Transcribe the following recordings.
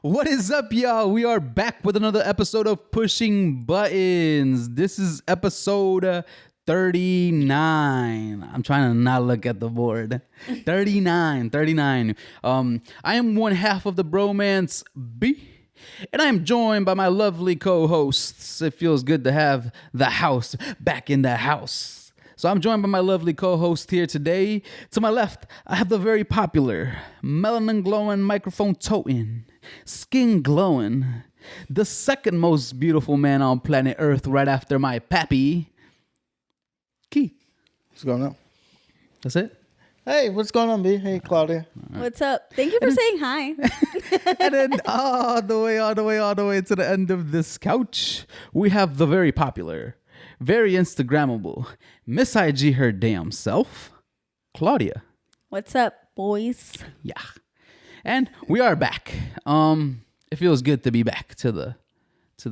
What is up, y'all? We are back with another episode of Pushing Buttons. This is episode 39. I'm trying to not look at the board. 39. I am one half of the bromance B, and I am joined by my lovely co-hosts. It feels good to have the house back in the house. So I'm joined by my lovely co-host here today. To my left, I have the very popular, melanin glowing, microphone toting, skin glowing, the second most beautiful man on planet Earth right after my pappy, Keith. What's going on? That's it? Hey, what's going on, B? Hey, Claudia. Right. What's up? Thank you for saying hi. And then all the way to the end of this couch, we have the very popular, very Instagrammable, Miss IG her damn self, Claudia. What's up, boys? Yeah. And we are back. It feels good to be back to the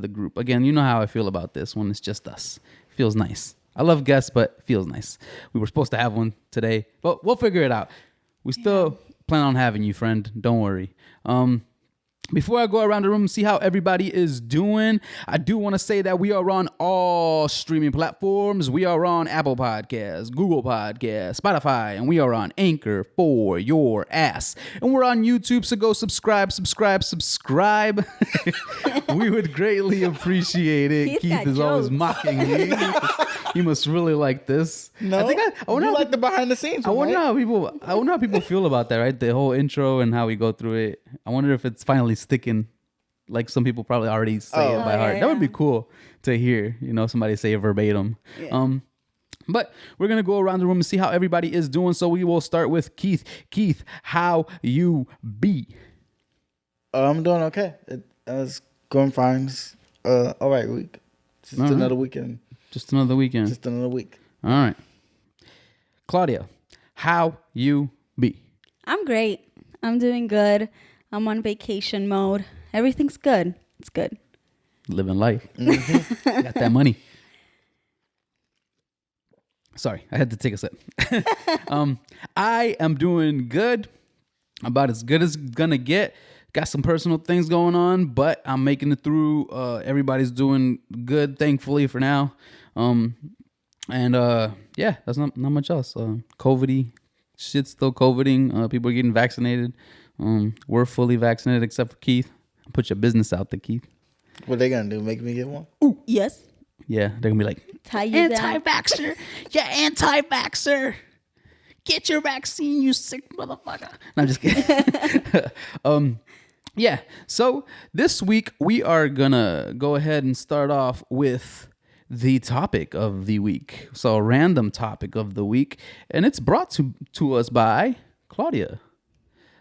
group. Again, you know how I feel about this when it's just us. It feels nice. I love guests, but it feels nice. We were supposed to have one today, but we'll figure it out. We still plan on having you, friend. Don't worry. Before I go around the room and see how everybody is doing, I do want to say that we are on all streaming platforms. We are on Apple Podcasts, Google Podcasts, Spotify, and we are on Anchor for your ass. And we're on YouTube, so go subscribe. We would greatly appreciate it. Keith is always mocking me. He must really like this. No, I wonder like the behind the scenes. I wonder how people feel about that, right? The whole intro and how we go through it. I wonder if it's finally sticking, like some people probably already say it by heart. Yeah. That would be cool to hear, somebody say it verbatim. Yeah. But we're going to go around the room and see how everybody is doing. So we will start with Keith. Keith, how you be? I'm doing okay. It's going fine. All right week. Just another weekend. Just another weekend. Just another week. All right. Claudia, how you be? I'm great. I'm doing good. I'm on vacation mode. Everything's good. It's good. Living life. Mm-hmm. Got that money. Sorry, I had to take a sip. I am doing good. About as good as it's gonna get. Got some personal things going on, but I'm making it through. Everybody's doing good, thankfully, for now. Yeah, that's not much else. COVID-y. Shit's still COVIDing. People are getting vaccinated. We're fully vaccinated except for Keith. Put your business out there, Keith. What they gonna do? Make me get one? Ooh, yes. Yeah, they're gonna be like, anti-vaxxer. Yeah, anti-vaxxer. Get your vaccine, you sick motherfucker. No, I'm just kidding. Yeah, so this week we are gonna go ahead and start off with the topic of the week. So a random topic of the week, and it's brought to us by Claudia.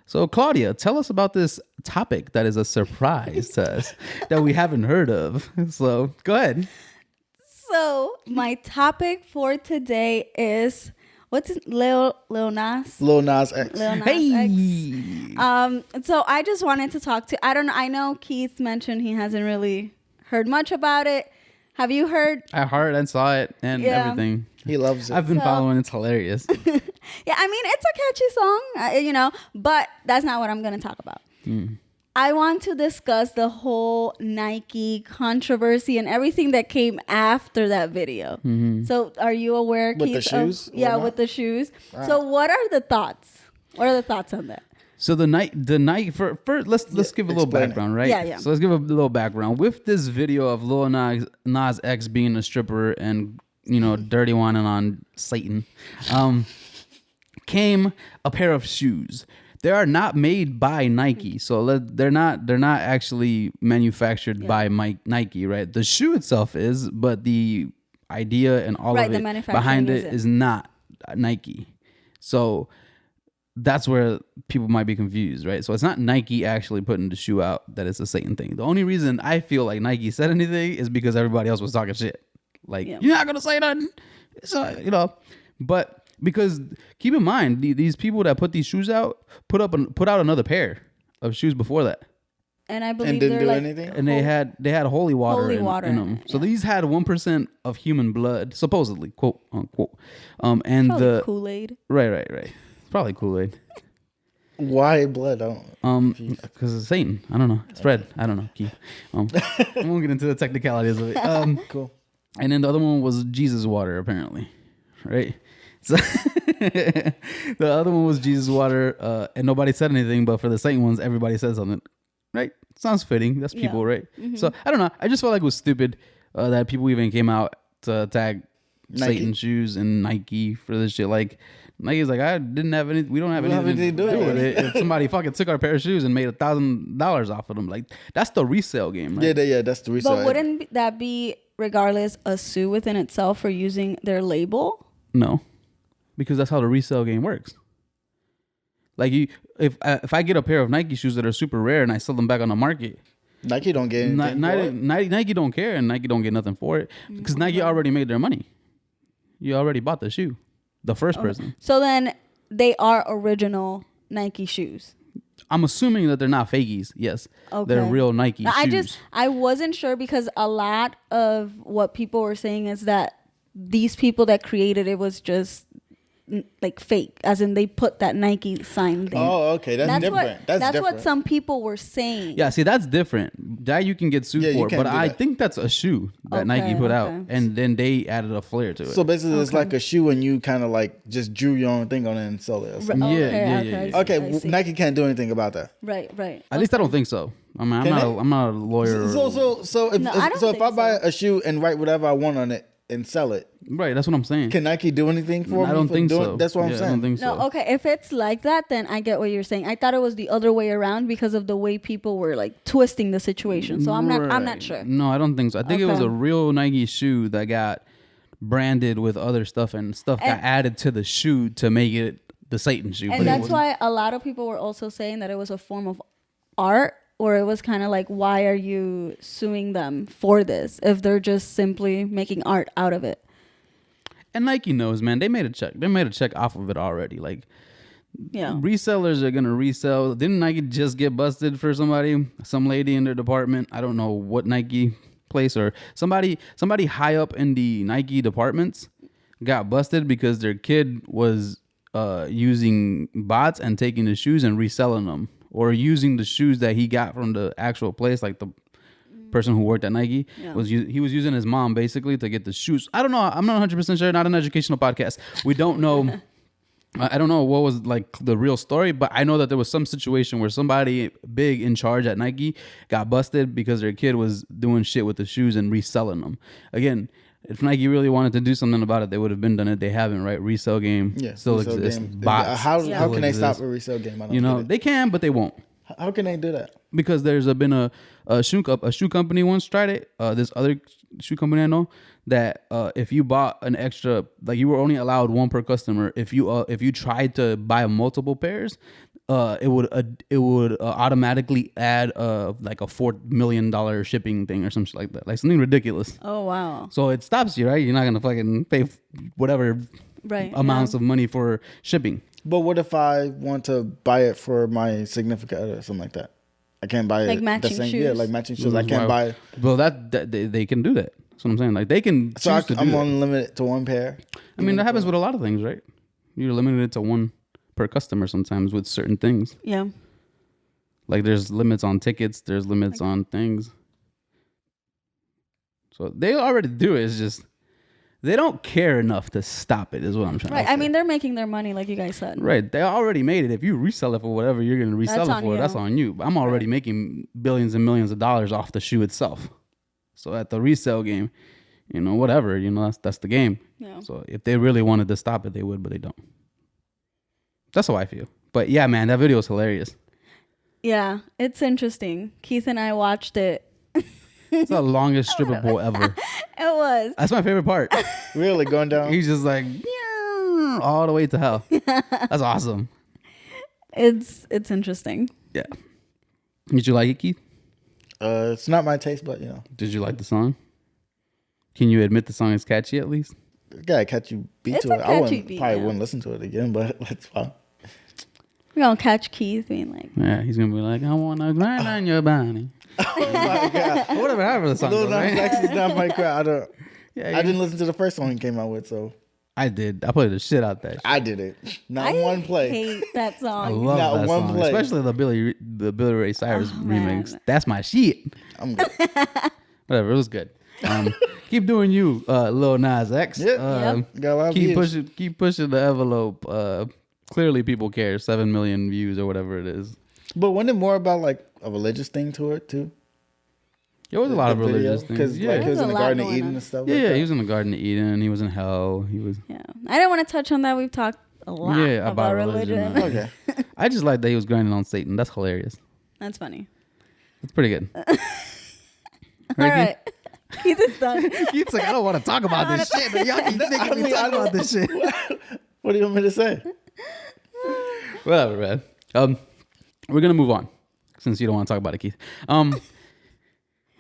So Claudia, tell us about this topic that is a surprise to us that we haven't heard of. So go ahead. So my topic for today is what's it? Lil Nas? Lil Nas X. Lil Nas X. So I just wanted to talk to. I know Keith mentioned he hasn't really heard much about it. Have you heard? I heard and saw it and everything. He loves it. I've been following. It's hilarious. Yeah, I mean, it's a catchy song, but that's not what I'm going to talk about. I want to discuss the whole Nike controversy and everything that came after that video. Mm-hmm. So are you aware, Keith? With the shoes? With the shoes. Wow. So what are the thoughts? What are the thoughts on that? So the Nike for let's give a little background, right? Yeah. So let's give a little background. With this video of Lil Nas X being a stripper and dirty whining on Satan, came a pair of shoes. They are not made by Nike, so they're not actually manufactured by Nike, right? The shoe itself is, but the idea and all Right, of the it manufacturing behind it isn't. is not Nike. So that's where people might be confused, right? So it's not Nike actually putting the shoe out that it's a Satan thing. The only reason I feel like Nike said anything is because everybody else was talking shit. Like, Yeah. you're not gonna say nothing. So, you know, but because keep in mind, these people that put these shoes out put out another pair of shoes before that. And I believe And didn't they're do like anything? And they had holy water, Holy in, water in in them. it, So yeah. these had 1% of human blood, supposedly, quote unquote. And probably the Kool-Aid. right. It's probably Kool-Aid. Why blood? I don't. Because it's Satan. I don't know. It's red. I don't know. Keith. I won't get into the technicalities of it. Cool. And then the other one was Jesus water, apparently, right? So the other one was Jesus water, and nobody said anything. But for the Satan ones, everybody said something, right? Sounds fitting. That's people, Yeah. right? So I don't know. I just felt like it was stupid that people even came out to tag Nike? Satan shoes and Nike for this shit. Like Nike's like, I didn't have any. We don't have anything to do with it. If somebody fucking took our pair of shoes and made $1,000 off of them, like that's the resale game, right? Yeah, that's the reason. But wouldn't that be, regardless, a sue within itself for using their label? No, because that's how the resale game works. Like if I get a pair of Nike shoes that are super rare and I sell them back on the market, Nike don't get anything. Nike don't care and Nike don't get nothing for it because Nike already made their money. You already bought the shoe, the first person. So then they are original Nike shoes. I'm assuming that they're not fakies. Yes, they're Okay. real Nike shoes. I wasn't sure because a lot of what people were saying is that these people that created it was just like fake, as in they put that Nike sign there. Oh, okay, that's different. That's different. what some people were saying. Yeah, see, that's different. That you can get sued Yeah, you for, can't but do I that. think that's a shoe that Okay, Nike put out, okay. and then they added a flair to it. So basically, it's like a shoe, and you kind of like just drew your own thing on it and sold it. Or something. Yeah. Okay, Nike can't do anything about that. Right. At least I don't think so. I mean, Can I'm not a lawyer. So if No, I don't so, if think I buy so. a shoe and write whatever I want on it and sell it, Right, that's what I'm saying. can Nike do anything for me? I don't for think doing, so. That's what I'm Yeah, saying. I don't think so. No, okay. If it's like that, then I get what you're saying. I thought it was the other way around because of the way people were like twisting the situation. So I'm not Right. sure. No, I don't think so. I think it was Okay. a real Nike shoe that got branded with other stuff and stuff got added to the shoe to make it the Satan shoe. And but it that's wasn't. why a lot of people were also saying that it was a form of art, or it was kind of like, why are you suing them for this if they're just simply making art out of it? And Nike knows, man. They made a check. They made a check off of it already. Like Yeah. resellers are gonna resell. Didn't Nike just get busted for some lady in their department? I don't know what Nike place or somebody high up in the Nike departments got busted because their kid was using bots and taking the shoes and reselling them, or using the shoes that he got from the actual place, like the person who worked at Nike was using his mom basically to get the shoes. I don't know. I'm not 100% sure. Not an educational podcast. We don't know. I don't know what was like the real story, but I know that there was some situation where somebody big in charge at Nike got busted because their kid was doing shit with the shoes and reselling them. Again, if Nike really wanted to do something about it, they would have been done it. They haven't, right? Resale game still resale exists. game. Bots How still can they stop exist. a resale game? I don't You know, get it. they can, but they won't. How can they do that? Because there's been a shoe company once tried it. This other shoe company I know that if you bought an extra, like you were only allowed one per customer. If you tried to buy multiple pairs, it would automatically add like a $4 million shipping thing or something like that, like something ridiculous. Oh, wow. So it stops you, right? You're not gonna fucking pay whatever Right. amounts of money for shipping. But what if I want to buy it for my significant other or something like that? I can't buy Like it matching the same. shoes? Yeah, like matching shoes. I can't buy. Well, that they can do that. That's what I'm saying. Like they can So choose to do I'm that. only limited to one pair. I mean, that happens with a lot of things, right? You're limited to one per customer sometimes with certain things. Yeah. Like there's limits on tickets, there's limits on things. So they already do it. It's just they don't care enough to stop it, is what I'm trying Right. to say. I mean, they're making their money, like you guys said. Right. They already made it. If you resell it for whatever you're going to resell That's it for, on that's you. on you. I'm already making billions and millions of dollars off the shoe itself. So at the resale game, you know, whatever, you know, that's the game. Yeah. So if they really wanted to stop it, they would, but they don't. That's how I feel. But yeah, man, that video is hilarious. Yeah. It's interesting. Keith and I watched it. It's the longest stripper pole ever. It was. That's my favorite part. Really going down? He's just like "Yeah," all the way to hell. That's awesome. It's interesting. Yeah. Did you like it, Keith? It's not my taste, but Did you like the song? Can you admit the song is catchy at least? gotta catch you beat It's to a it. catchy I wouldn't beat, probably yeah. wouldn't listen to it again, but that's fine. We're gonna catch Keith being like, Yeah, he's gonna be like, I wanna grind on your body. Oh my god. Whatever happened to the song, Lil goes, Nas right? X is down my crowd. Yeah, I didn't listen to the first song he came out with, so I did. I played the shit out that. I did it. Not I one play. hate that I song. love Not that one song, play. especially the Billy Ray Cyrus Oh, remix. man. That's my shit. I'm good. Whatever, it was good. Keep doing you, Lil Nas X. Yep. Got a lot of views. Keep pushing the envelope. Clearly, people care. 7 million views or whatever it is. But wasn't it more about like a religious thing to it too? There was a lot of religious because things. like he was There's in a the lot Garden of going Eden on. and stuff. Yeah, like yeah. that. He was in the Garden of Eden. He was in hell. He was. Yeah, I didn't want to touch on that. We've talked a lot Yeah, about about religion, religion. man. Okay. I just like that he was grinding on Satan. That's hilarious. That's funny. That's pretty good. All right, Keith is done. Keith's like, I don't want to talk about this shit, but y'all keep making me talk about this shit. What do you want me to say? Whatever, man. We're gonna move on since you don't want to talk about it, Keith.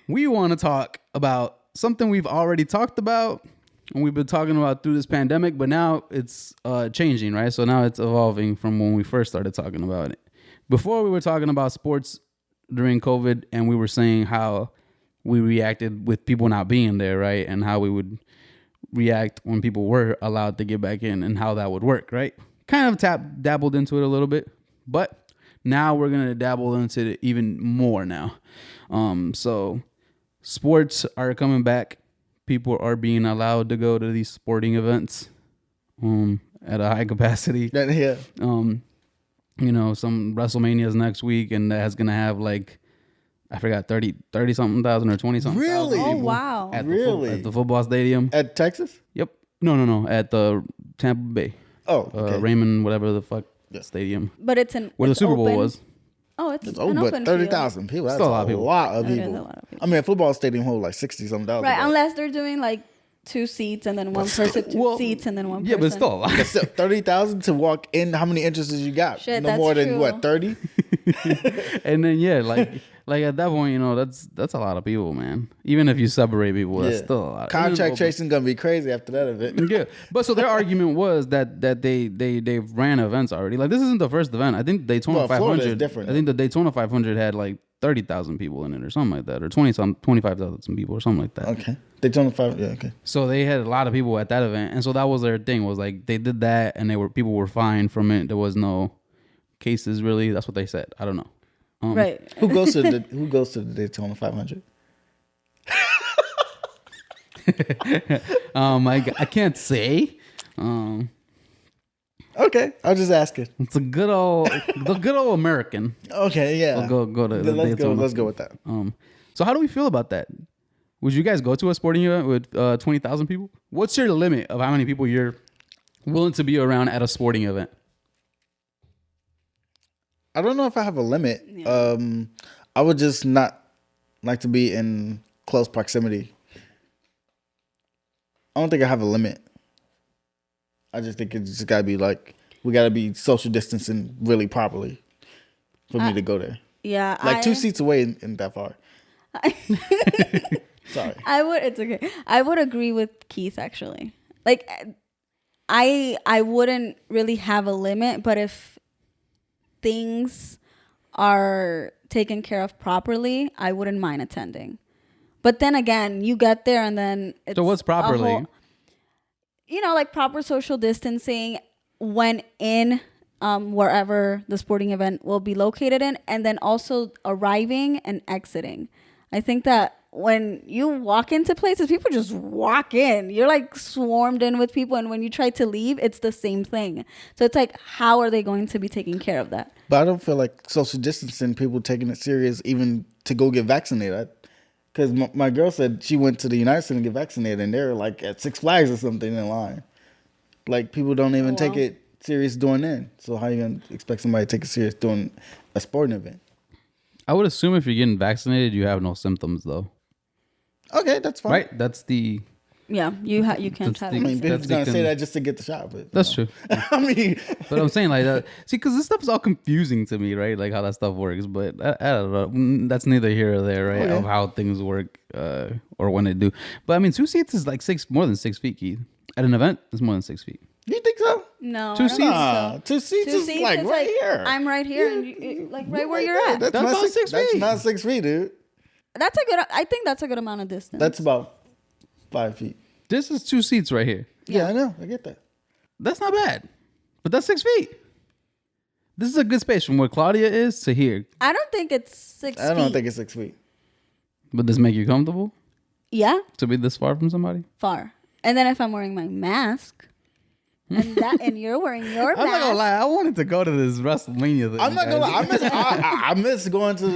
We want to talk about something we've already talked about and we've been talking about through this pandemic, but now it's changing, right? So now it's evolving from when we first started talking about it. Before we were talking about sports during COVID, and we were saying how we reacted with people not being there, right? And how we would react when people were allowed to get back in and how that would work, right? Kind of dabbled into it a little bit, but now we're going to dabble into it even more now. So sports are coming back. People are being allowed to go to these sporting events at a high capacity. Yeah. You know, some WrestleMania's next week, and that's going to have like, I forgot, 30 something thousand or 20 something. Really? Oh wow. At Really? at the football stadium. At Texas? Yep. No. At the Tampa Bay. Oh, okay. Raymond, whatever the fuck stadium. But it's Where the it's Super Bowl open. was. Oh, it's It's an open, but open 30,000 people. That's Still a lot of people. It is a lot of people. I mean, a football stadium holds like 60-something thousand. Right, unless they're doing like 2 seats and then one person, two seats and then one person. Yeah, but still a lot. But still, 30,000 to walk in. How many entrances you got? Shit, no that's more than true. what, 30? And then like at that point, you know, that's a lot of people, man. Even if you separate people, that's still a lot. Contract chasing gonna be crazy after that event. Yeah, but so their argument was that they've ran events already. Like this isn't the first event. I think Daytona Florida is 500. different, I think the Daytona 500 had like 30,000 people in it or something like that, or 25,000 people or something like that. Okay. Daytona 5, yeah, okay. So they had a lot of people at that event, and so that was their thing. Was like they did that, and people were fine from it. There was no cases really. That's what they said. I don't know. Right. Who goes to the Daytona 500? I can't say. Okay, I was just asking. It's the good old American. Okay, yeah. We'll go to the Daytona. Let's go with that. So how do we feel about that? Would you guys go to a sporting event with 20,000 people? What's your limit of how many people you're willing to be around at a sporting event? I don't know if I have a limit. Yeah. I would just not like to be in close proximity. I don't think I have a limit. I just think it's just gotta be like we gotta be social distancing really properly for me to go there. Yeah. Like 2 seats away isn't that far. Sorry. It's okay. I would agree with Keith actually. Like I wouldn't really have a limit, but if things are taken care of properly, I wouldn't mind attending. But then again, you get there and then it's So what's properly? Like proper social distancing when in wherever the sporting event will be located in, and then also arriving and exiting. I think that when you walk into places, people just walk in. You're like swarmed in with people, and when you try to leave, it's the same thing. So it's like, how are they going to be taking care of that? But I don't feel like social distancing, people taking it serious even to go get vaccinated. Because my girl said she went to the United States to get vaccinated, and they're like at Six Flags or something in line. Like people don't even take it serious doing that. So how you gonna expect somebody to take it serious doing a sporting event? I would assume if you're getting vaccinated, you have no symptoms though. Okay, that's fine. right? That's the Yeah, you can't That's have the- I mean, it. That's people's gonna the say con- that just to get the shot, but that's true. I mean, But I'm saying like that. See, because this stuff's all confusing to me, right? Like how that stuff works. But I don't know. That's neither here or there, right? Okay. Of how things work or when they do. But I mean, 2 seats is like more than 6 feet, Keith. At an event, it's more than 6 feet. you think so? No, I 2 don't seats? think Nah, so. 2 seats Two is seats like is right here. I'm right here, and like right where Right you're there. at. That's That's not about 6 That's feet. not 6 feet, dude. That's a good. I think that's a good amount of distance. That's about 5 feet. This is 2 seats right here. Yeah, I know. I get that. That's not bad. But that's 6 feet. This is a good space from where Claudia is to here. I don't think it's 6 feet. I don't think it's 6 feet. Would this make you comfortable Yeah, to be this far from somebody? far. And then if I'm wearing my mask, and you're wearing your I'm not gonna mask, lie. I wanted to go to this WrestleMania thing. I'm not gonna guys. lie. I miss going to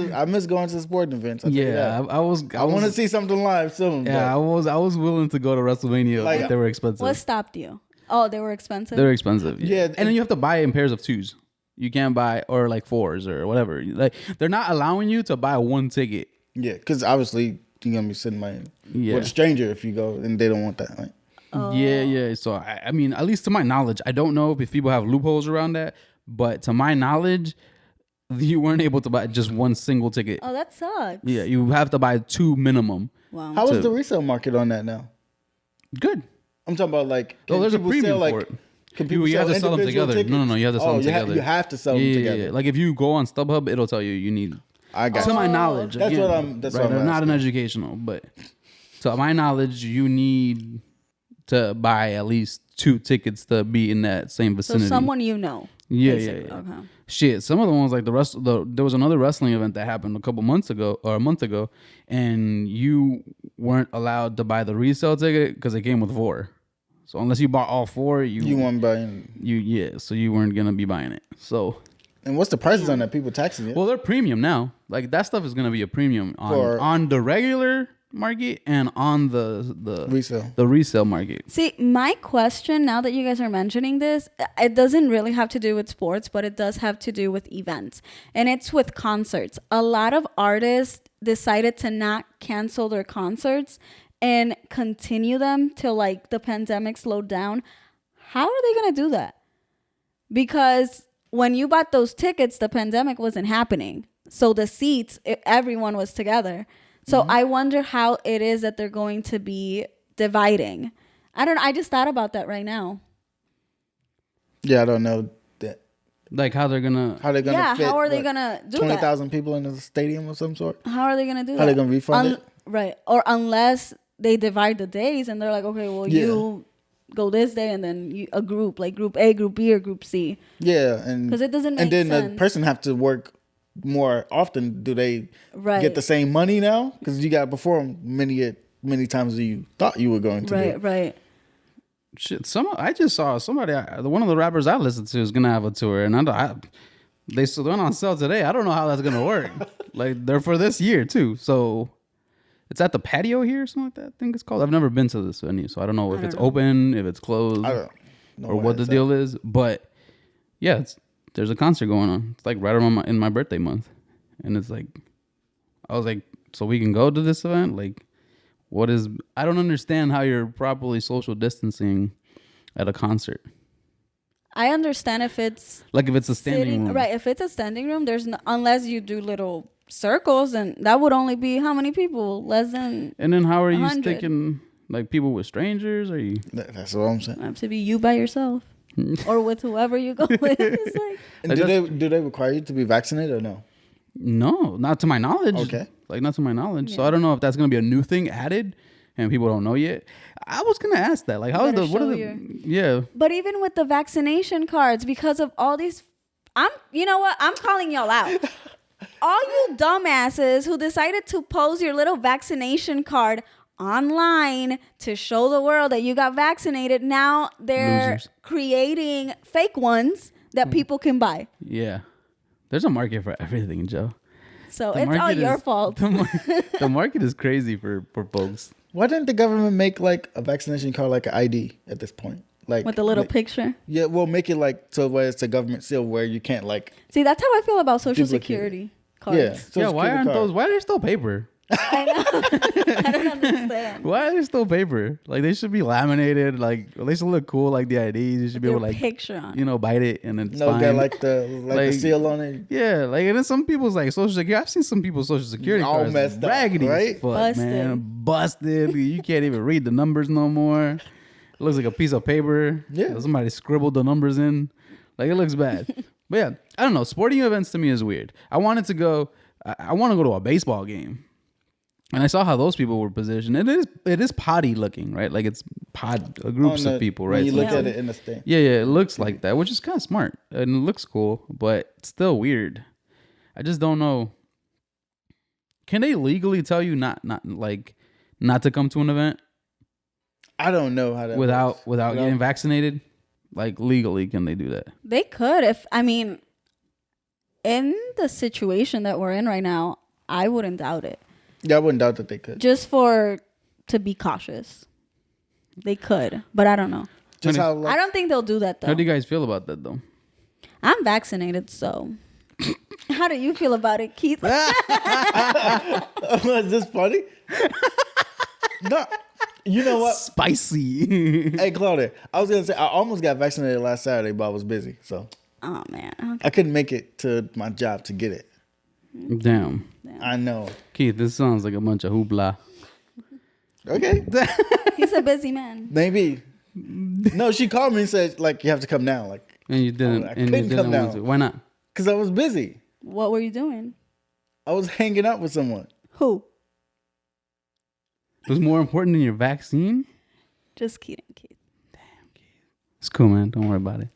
the sporting events. Yeah, I was. I want to see something live soon. Yeah, I was willing to go to WrestleMania, Like- but they were expensive. what stopped you? Oh, they were expensive. They're expensive. Yeah, and then you have to buy in pairs of 2s. You can't buy or like 4s or whatever. Like they're not allowing you to buy one ticket. Yeah, because obviously you're gonna be sitting Yeah. with a stranger if you go, and they don't want that. Right? Yeah. So I mean, at least to my knowledge, I don't know if people have loopholes around that, but to my knowledge, you weren't able to buy just one single ticket. Oh, that sucks. Yeah, you have to buy 2 minimum. Wow. How is the resale market on that now? Good. I'm talking about like. Oh, there's a people premium sell, for like, it. Can You people have sell to sell them individual together. tickets? No, you have to sell them together. You have to sell them together. Like if you go on StubHub, it'll tell you need. I got To you. my knowledge, That's again, what I'm- that's right. what I'm I'm not an asking. educational, but to my knowledge, you need to buy at least 2 tickets to be in that same So vicinity. someone you know. Yeah. basically. Okay. Shit, some of the ones like there was another wrestling event that happened a couple months ago or a month ago, and you weren't allowed to buy the resale ticket because it came with 4. So unless you bought all 4, You want to buy? so you weren't gonna be buying it. So And what's the prices on that? People taxing it. well, they're premium now. Like that stuff is gonna be a premium For- on the regular market and on the Resale. the resale market. See, my question now that you guys are mentioning this, it doesn't really have to do with sports, but it does have to do with events. And it's with concerts. A lot of artists decided to not cancel their concerts and continue them till like the pandemic slowed down. How are they going to do that? Because when you bought those tickets, the pandemic wasn't happening. So the seats, everyone was together. So I wonder how it is that they're going to be dividing. I don't know. I just thought about that right now. Yeah, I don't know that. Like how they're gonna How they gonna? Yeah, fit, how are they what, going to do 20,000 people in the stadium of some sort. that? How are they going to do that? How they gonna refund it? Right. Or unless they divide the days and they're like, okay, well, Yeah. you go this day and then a group, like group A, group B, or group C. Yeah, and 'Cause it doesn't make And then the sense. person have to work more often. Do they Right. get the same money now? Because you got to perform many times as you thought you were going to. Right, do. right. shit. I just saw somebody. One of the rappers I listened to is gonna have a tour, and they still went on sale today. I don't know how that's gonna work. Like they're for this year too. So it's at the patio here or something like that. I think it's called. I've never been to this venue, so I don't know if it's open, if it's closed, I don't know or what the it's at. deal is. But yeah, there's a concert going on. It's like right around in my birthday month, and it's like I was like, so we can go to this event. Like, what is? I don't understand how you're properly social distancing at a concert. I understand if it's Like if it's a standing sitting, room, right? If it's a standing room, there's no, unless you do little circles, and that would only be how many people? Less than And then how are you 100. sticking like people with strangers? Are you? That's what I'm saying. have to be you by yourself or with whoever you go with. It's like, And do they require you to be vaccinated or no? No, not to my knowledge. Okay. Like not to my knowledge. So I don't know if that's gonna be a new thing added and people don't know yet. I was gonna ask that. Like how is better the what are show the yeah. but even with the vaccination cards, because of all these, you know what? I'm calling y'all out. All you dumbasses who decided to post your little vaccination card online to show the world that you got vaccinated, now they're Losers. creating fake ones that people can buy. Yeah. There's a market for everything, Joe. So The it's all market your is- fault. The market is crazy for folks. Why didn't the government make like a vaccination card like an ID at this point? Like With the little like- picture. Yeah, well, make it like so where it's a government seal where you can't like. See, that's how I feel about Social Duplicate. Security cards. Yeah. Social yeah, why Security aren't card. those? Why are there still paper? I know. I don't understand. Why are they still paper? Like they should be laminated. Like they should look cool. Like the IDs, you should be Your able to like picture on. bite it and then it's No, fine. got like the Like- seal on it. Yeah, like and then some people's like social security. I've seen some people's social security All cards messed up, raggedy, as right? fuck, Busted. man, busted. You can't even read the numbers no more. It looks like a piece of paper. Yeah. Somebody scribbled the numbers in. Like it looks bad. But yeah, I don't know. Sporting events to me is weird. I wanted to go. I want to go to a baseball game. And I saw how those people were positioned. It is potty looking, right? Like it's groups of people, right? When you So look it's at like- it in the stand. yeah, it looks like that, which is kind of smart and it looks cool, but it's still weird. I just don't know. Can they legally tell you not to come to an event I don't know how that without works. getting vaccinated? Like legally, can they do that? They could in the situation that we're in right now, I wouldn't doubt it. Yeah, I wouldn't doubt that they could. Just to be cautious. They could, but I don't know. Just Honey, how like, I don't think they'll do that though. How do you guys feel about that though? I'm vaccinated, so how do you feel about it, Keith? was this funny? No, you know what? Spicy. Hey, Claudia, I was gonna say I almost got vaccinated last Saturday, but I was busy, so Oh man. I couldn't make it to my job to get it. Damn. I know. Keith, this sounds like a bunch of hoopla. Okay, He's a busy man. maybe. No, she called me and said like you have to come now, like And you didn't. I and you couldn't didn't come want down. to. Why not? because I was busy. What were you doing? I was hanging out with someone. Who? It was more important than your vaccine? Just kidding, Keith. It's cool, man. Don't worry about it.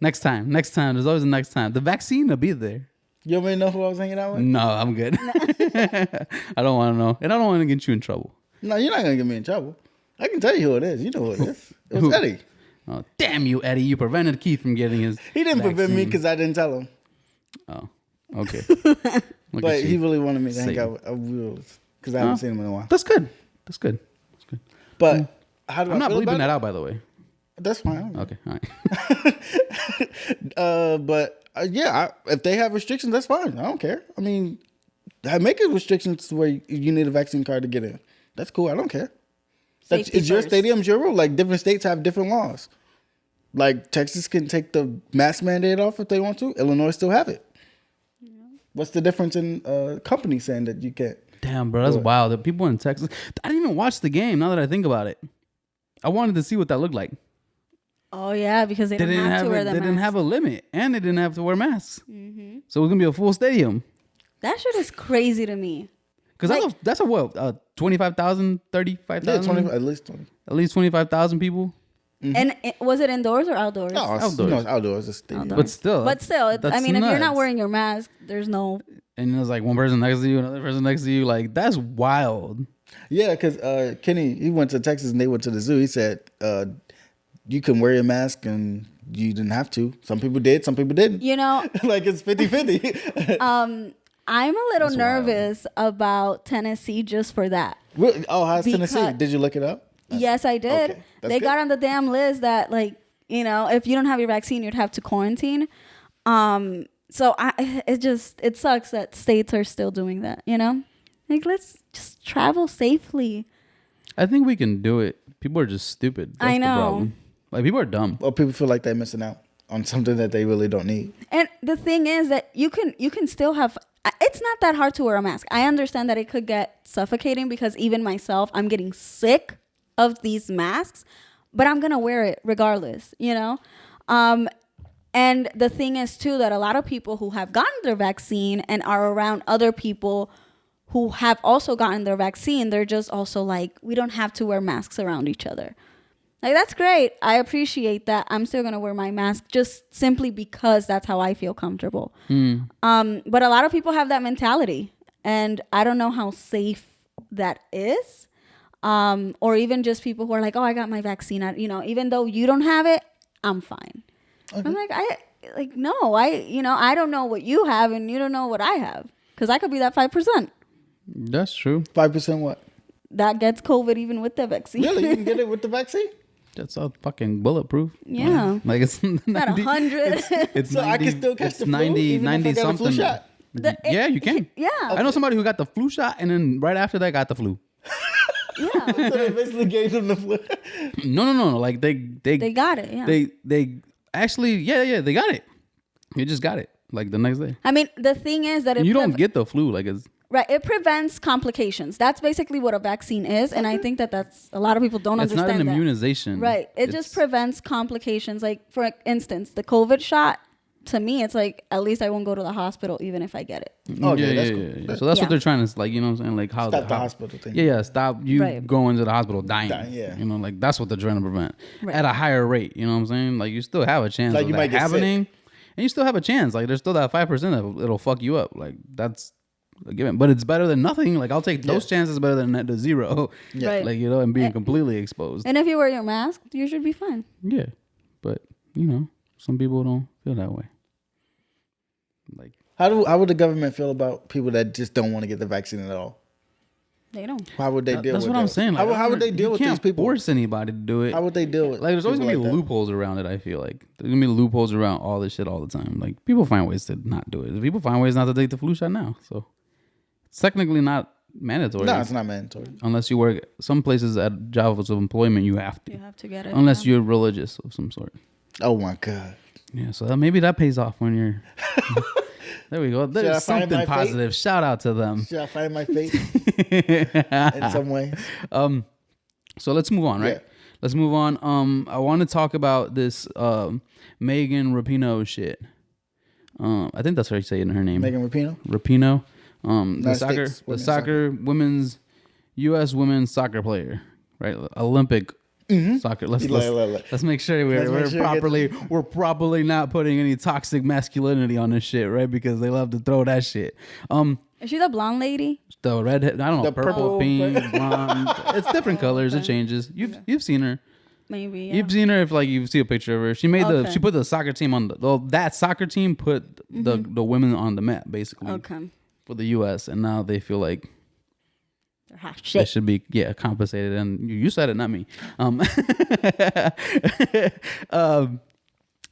Next time. There's always a next time. The vaccine will be there. You want me to know who I was hanging out with? No, I'm good. I don't want to know. And I don't want to get you in trouble. No, you're not gonna get me in trouble. I can tell you who it is. You know who it is. It was Who? Eddie. Oh, damn you, Eddie. You prevented Keith from getting his He didn't prevent me vaccine. because I didn't tell him. Oh, okay. Look But at he you. really wanted me to hang Satan. out with because I haven't Oh. seen him in a while. That's good. That's good. That's good. But how do I'm I not feel bleeping about that it? out, by the way. That's fine. Okay, all right. But yeah, if they have restrictions, that's fine. I don't care. I mean, make it restrictions where you need a vaccine card to get in. That's cool. I don't care. Safety It's your first. stadium's your rule. Like different states have different laws. Like Texas can take the mask mandate off if they want to. Illinois still have it. What's the difference in companies saying that you can't? Damn, bro, that's What? wild. The people in Texas. I didn't even watch the game. Now that I think about it, I wanted to see what that looked like. Oh yeah, because they They don't didn't have have to wear they the didn't mask. have a limit, and they didn't have to wear masks. So it's gonna be a full stadium. That shit is crazy to me. Because Like- that's a what 25,000, Yeah, 35,000, at least 20. at least 25,000 people. And was it indoors or outdoors? No, it's, Outdoors. No, it's outdoors. It's stadium. Outdoors. But still, But still, I that's mean, if you're not nuts. wearing your mask, there's no. And there's like one person next to you, another person next to you, like that's wild. Yeah, because Kenny, he went to Texas and they went to the zoo. He said you can wear your mask and you didn't have to. Some people did, some people didn't. You know, Like it's 50-50. I'm a little That's wild. nervous about Tennessee just for that. Really? Oh, how's Tennessee? Because- Did you look it up? Yes, I did. Okay, that's They good. got on the damn list that, like, you know, if you don't have your vaccine, you'd have to quarantine. So it sucks that states are still doing that. You know, like let's just travel safely. I think we can do it. People are just stupid. That's I know. The problem. Like people are dumb. Or people feel like they're missing out on something that they really don't need. And the thing is that you can still have. It's not that hard to wear a mask. I understand that it could get suffocating because even myself, I'm getting sick of these masks, but I'm gonna wear it regardless. You know. And the thing is too that a lot of people who have gotten their vaccine and are around other people who have also gotten their vaccine, they're just also like, we don't have to wear masks around each other. Like, that's great. I appreciate that. I'm still going to wear my mask just simply because that's how I feel comfortable. But a lot of people have that mentality. And I don't know how safe that is. Or even just people who are like, oh, I got my vaccine. Even though you don't have it, I'm fine. Okay. I'm like, no, I don't know what you have and you don't know what I have. Because I could be that 5% That's true. 5% what? that gets COVID even with the vaccine. Really? You can get it with the vaccine? That's all fucking bulletproof. Yeah. Like it's Not 100. It's So 90, I can still catch it's the flu 90, even 90 if I got a flu something. shot? Yeah, you can. Yeah. I know somebody who got the flu shot and then right after that got the flu. Yeah. So they basically gave them the flu. No. Like they got it. Yeah. they actually they got it. You just got it like the next day. I mean, the thing is that You don't get the flu like it's right. It prevents complications. That's basically what a vaccine is, and I think that's a lot of people don't it's not understand an that. immunization. Right. It just prevents complications. Like for instance, the COVID shot. To me, it's like at least I won't go to the hospital even if I get it. Oh, yeah, that's yeah, cool. yeah. So that's what they're trying to like, you know what I'm saying? Like how Stop the hospital thing. Yeah, stop you Right. going to the hospital dying. Yeah. You know, like that's what they're trying to prevent Right. at a higher rate. You know what I'm saying? Like you still have a chance Like of you that might get happening, sick. and you still have a chance. Like there's still that 5% that it'll fuck you up. Like that's a given, but it's better than nothing. Like I'll take those chances better than the zero. Yeah. Right. Like you know, and being completely exposed. And if you wear your mask, you should be fine. Yeah, but you know, some people don't feel that way. Like How would the government feel about people that just don't want to get the vaccine at all? They don't. How would they deal with that's what I'm that? saying. Like, How would they deal you with can't these people? Force anybody to do it. How would they deal with Like there's always people gonna be like that? loopholes around it. I feel like there's gonna be loopholes around all this shit all the time. Like people find ways to not do it. People find ways not to take the flu shot now. So it's technically not mandatory. No, it's not mandatory. Unless you work some places at jobs of employment, you have to. You have to get it. Unless you're religious of some sort. Oh my god. Yeah, so maybe that pays off when you're. There we go. I There's find something my fate? positive. Shout out to them. Should I find my fate in some way? So let's move on, right? Yeah. Let's move on. I want to talk about this Megan Rapinoe shit. I think that's how you say it in her name. Megan Rapinoe? Rapinoe. The United soccer, States the women's soccer, women's U.S. women's soccer player, right? Olympic soccer. Let's make sure we're properly not putting any toxic masculinity on this shit, right? Because they love to throw that shit. Is she the blonde lady? The redhead, I don't know, The purple, purple, pink, blonde. It's different colors. It changes. You've seen her. Maybe. Yeah. You've seen her if like you see a picture of her. She made she put the soccer team on that soccer team put the women on the map basically Okay. for the U.S. and now they feel like They're hot they shit. should be compensated. And you said it, not me.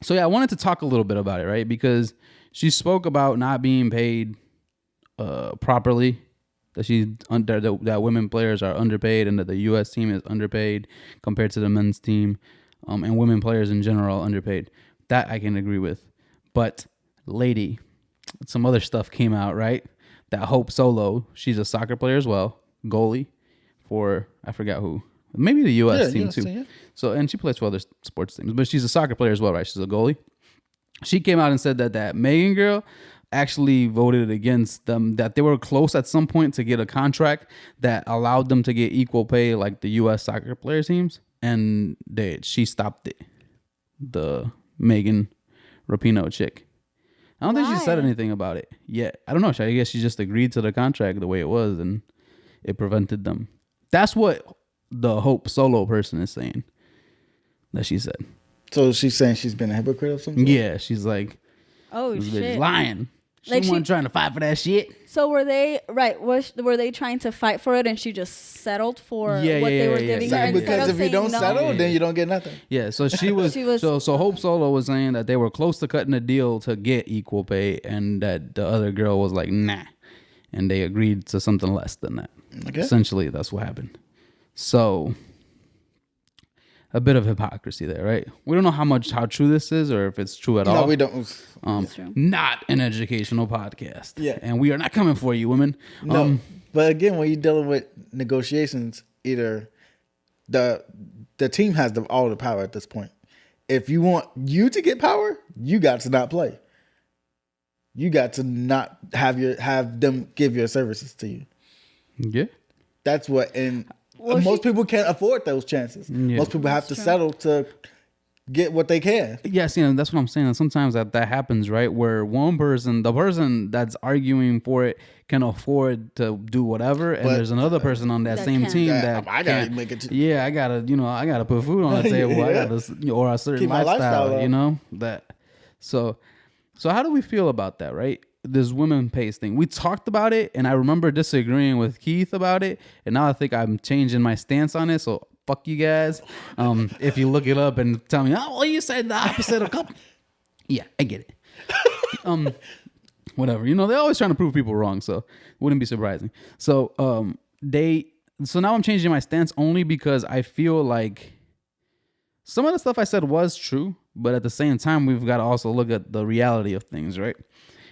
So yeah, I wanted to talk a little bit about it, right? Because she spoke about not being paid properly. That women players are underpaid and that the U.S. team is underpaid compared to the men's team, and women players in general are underpaid. That I can agree with. But lady, some other stuff came out, right? That Hope Solo, she's a soccer player as well, goalie for I forgot who, maybe the U.S. team too. Yeah. So and she plays for other sports teams, but she's a soccer player as well, right? She's a goalie. She came out and said that Megan girl actually voted against them, that they were close at some point to get a contract that allowed them to get equal pay like the U.S. soccer player teams, and she stopped it. The Megan Rapinoe chick. I don't think she said anything about it yet. I don't know. I guess she just agreed to the contract the way it was, and it prevented them. That's what the Hope Solo person is saying. That she said. So she's saying she's been a hypocrite or something? Yeah, she's like, Oh this bitch shit. is lying. She Like wasn't trying to fight for that shit. So were they were they trying to fight for it and she just settled for what they were giving her? Yeah, instead because of if you saying don't no? settle, then you don't get nothing. Yeah, so she was, so Hope Solo was saying that they were close to cutting a deal to get equal pay, and that the other girl was like, nah, and they agreed to something less than that. Okay. Essentially, that's what happened. So a bit of hypocrisy there, right? We don't know how true this is or if it's true at all. No, we don't. true. Not an educational podcast. Yeah. And we are not coming for you, women. No, but again, when you're dealing with negotiations, either the team has all the power at this point. If you want you to get power, you got to not play. You got to not have them give your services to you. Yeah. That's what, and most people can't afford those chances. Yeah. Most people have to settle to get what they can. Yes, that's what I'm saying. Sometimes that happens, right? Where the person that's arguing for it can afford to do whatever, and there's another person on that same team that I gotta make it. Yeah, I gotta put food on the table. I gotta, or a certain Keep my lifestyle up. that. So how do we feel about that, right? This women pays thing. We talked about it, and I remember disagreeing with Keith about it, and now I think I'm changing my stance on it. So fuck you guys. If you look it up and tell me, oh, well, you said the opposite of couple. Yeah, I get it. whatever. You know, they're always trying to prove people wrong, so it wouldn't be surprising. So so now I'm changing my stance only because I feel like some of the stuff I said was true, but at the same time, we've got to also look at the reality of things, right?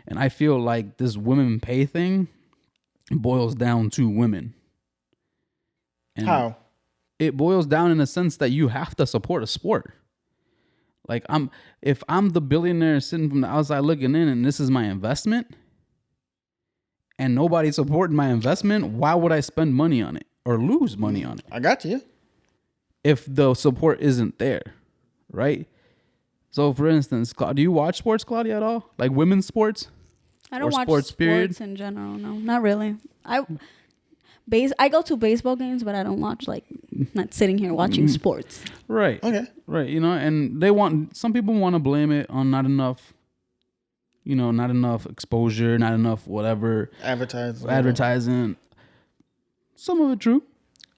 And I feel like this women pay thing boils down to women. And How? it boils down in the sense that you have to support a sport. Like if I'm the billionaire sitting from the outside looking in and this is my investment and nobody's supporting my investment, why would I spend money on it or lose money on it? I got you. If the support isn't there, right? So for instance, do you watch sports, Claudia, at all? Like women's sports? I don't Or watch sports, sports period? in general. No, not really. I go to baseball games, but I don't watch not sitting here watching sports. Right. Okay. Right. You know, and some people want to blame it on not enough exposure, not enough whatever. Advertising. Some of it true.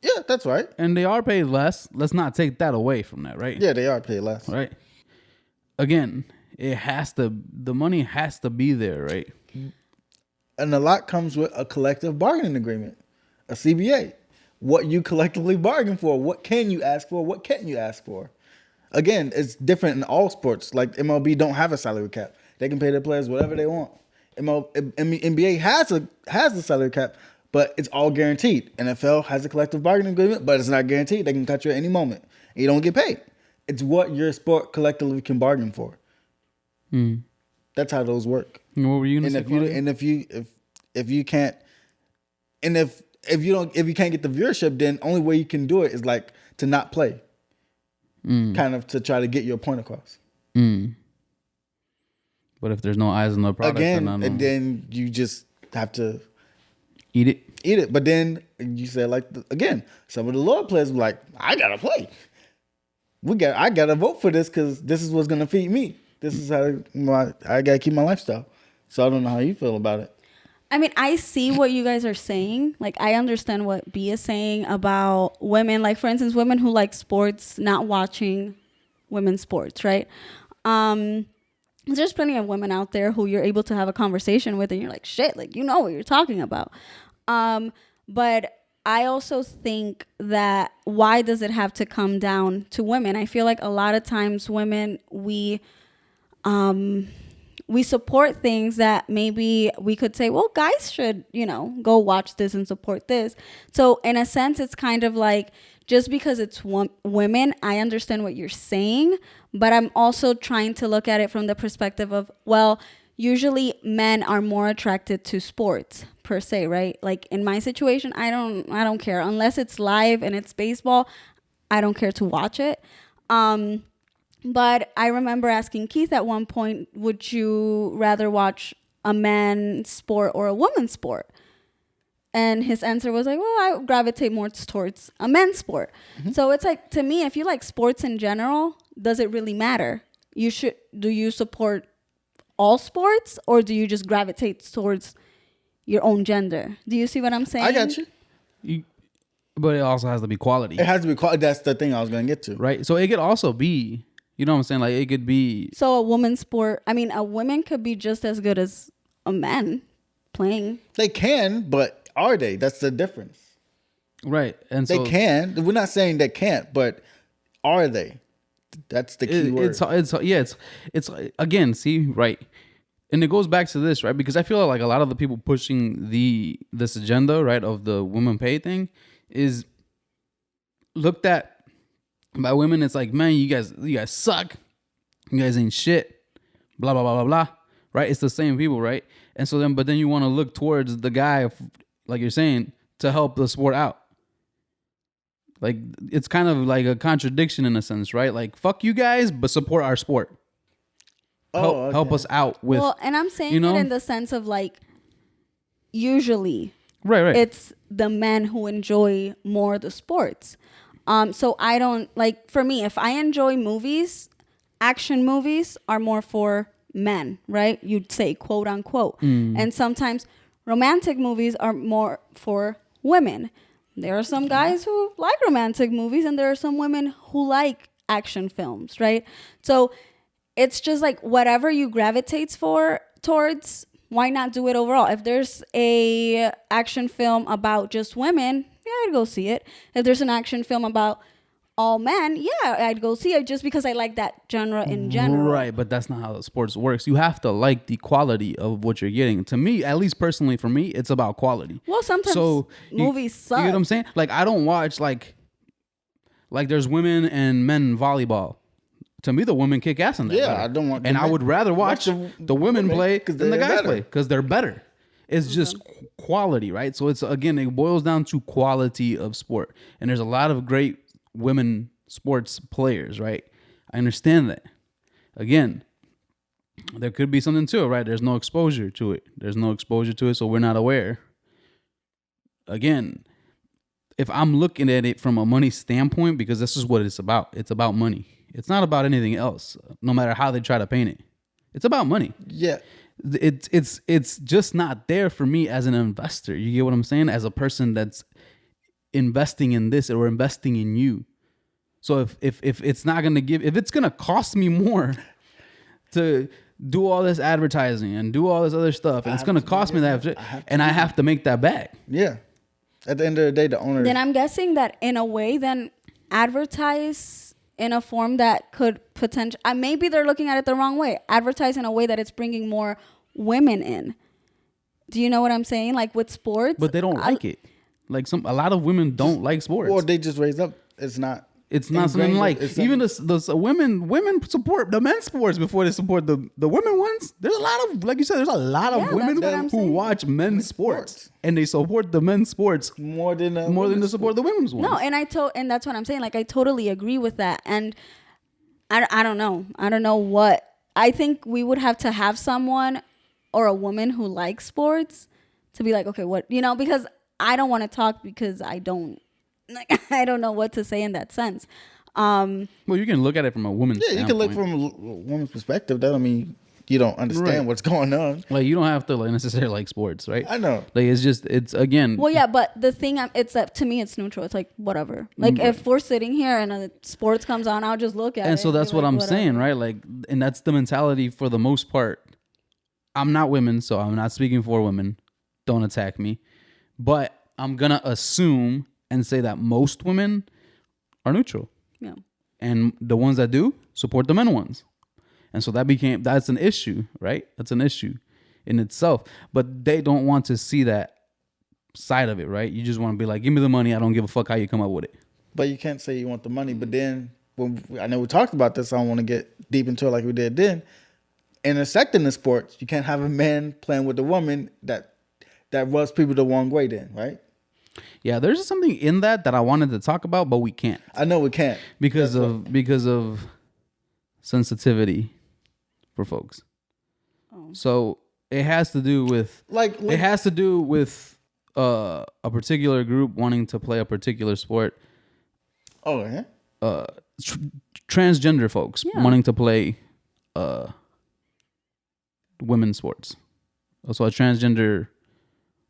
Yeah, that's right. And they are paid less. Let's not take that away from that, right? Yeah, they are paid less. Right. Again, the money has to be there, right? And a lot comes with a collective bargaining agreement, a CBA. What you collectively bargain for, what can you ask for, what can't you ask for? Again, it's different in all sports. Like MLB don't have a salary cap. They can pay their players whatever they want. NBA has a salary cap, but it's all guaranteed. NFL has a collective bargaining agreement, but it's not guaranteed. They can cut you at any moment. And you don't get paid. It's what your sport collectively can bargain for. That's how those work. What were you gonna say? If you can't get the viewership, then only way you can do it is like to not play. Kind of to try to get your point across. But if there's no eyes on the product, then you just have to eat it. But then you said some of the lower players were like, I gotta play. I gotta vote for this because this is what's gonna feed me. This is how I gotta keep my lifestyle. So I don't know how you feel about it. I mean, I see what you guys are saying. Like, I understand what B is saying about women. Like, for instance, women who like sports, not watching women's sports, right? There's plenty of women out there who you're able to have a conversation with and you're like, shit, like, you know what you're talking about. But I also think that why does it have to come down to women? I feel like a lot of times women, we support things that maybe we could say, well, guys should, go watch this and support this. So in a sense, it's kind of like, just because it's women, I understand what you're saying, but I'm also trying to look at it from the perspective of, well, usually men are more attracted to sports per se, right? Like in my situation, I don't care unless it's live and it's baseball. I don't care to watch it. But I remember asking Keith at one point, would you rather watch a man's sport or a woman's sport? And his answer was like, well, I gravitate more towards a men's sport. Mm-hmm. So it's like, to me, if you like sports in general, does it really matter? Do you support all sports or do you just gravitate towards your own gender? Do you see what I'm saying? I got you. But it also has to be quality. It has to be quality. That's the thing I was going to get to. Right. So it could also be, you know what I'm saying? Like it could be. So a woman's sport, a woman could be just as good as a man playing. They can, but are they? That's the difference. Right. And they can. We're not saying they can't, but are they? That's the key word. It's again, see, right. And it goes back to this, right? Because I feel like a lot of the people pushing this agenda, right, of the women pay thing is looked at by women. It's like, man, you guys suck. You guys ain't shit. Blah, blah, blah, blah, blah. Right? It's the same people, right? And so then you want to look towards the guy, like you're saying, to help the sport out. Like, it's kind of like a contradiction in a sense, right? Like, fuck you guys, but support our sport. Help us out with. Well, and I'm saying it in the sense of like, usually, right, it's the men who enjoy more the sports. So I don't like, for me, if I enjoy movies, action movies are more for men, right? You'd say quote unquote. And sometimes romantic movies are more for women. There are some guys who like romantic movies and there are some women who like action films, right? So it's just like whatever you gravitate towards, Why not do it overall? If there's a action film about just women, yeah, I'd go see it. If there's an action film about all men, yeah, I'd go see it just because I like that genre in general. Right, but that's not how the sports works. You have to like the quality of what you're getting. To me, at least personally for me, it's about quality. Well, sometimes movies suck. You know what I'm saying? Like I don't watch like there's women and men volleyball. To me, the women kick ass in that. Yeah, better. I don't want. And I would rather watch the women play than the guys better. play because they're better. It's just quality, right? So it's again, it boils down to quality of sport. And there's a lot of great women sports players, right? I understand that. Again, there could be something to it, right? There's no exposure to it. So we're not aware. Again, if I'm looking at it from a money standpoint, because this is what it's about. It's about money. It's not about anything else, no matter how they try to paint it. It's about money. Yeah. It's just not there for me as an investor. You get what I'm saying? As a person that's investing in this or investing in you. So if it's not gonna if it's gonna cost me more to do all this advertising and do all this other stuff, and it's gonna cost me that, and I have to make that back. Yeah. At the end of the day, the owner. Then I'm guessing that in a way, then advertise in a form that could potentially, maybe they're looking at it the wrong way. Advertise in a way that it's bringing more women in. Do you know what I'm saying? Like with sports, But they don't like it. Like a lot of women don't like sports. Or they just raised up. It's not something like even the women support the men's sports before they support the women ones. There's a lot of, like you said, there's a lot of women who watch men's sports and they support the men's sports more than they support the women's ones. No, and that's what I'm saying. Like I totally agree with that. And I don't know. I don't know what. I think we would have to have someone or a woman who likes sports to be like, okay, what, because I don't want to talk because I don't know what to say in that sense. Well, you can look at it from a woman's standpoint. You can look from a woman's perspective. That don't mean you don't understand what's going on. Like you don't have to necessarily like sports, right? I know. Like it's again. Well, yeah, but the thing it's that to me it's neutral. It's like whatever. Like if we're sitting here and sports comes on, I'll just look at it. And so that's what I'm saying, right? Like, and that's the mentality for the most part. I'm not women, so I'm not speaking for women. Don't attack me. But I'm gonna assume and say that most women are neutral. Yeah. And the ones that do support the men ones. And so that's an issue, right? That's an issue in itself. But they don't want to see that side of it, right? You just want to be like, give me the money. I don't give a fuck how you come up with it. But you can't say you want the money. But then, I know we talked about this. I don't want to get deep into it like we did then. Intersecting the sports, you can't have a man playing with a woman that rubs people the wrong way then, right? Yeah, there's something in that I wanted to talk about, but we can't. I know we can't. Because of sensitivity for folks. Oh. So it has to do with a particular group wanting to play a particular sport. Oh, yeah. Transgender folks wanting to play women's sports. So a transgender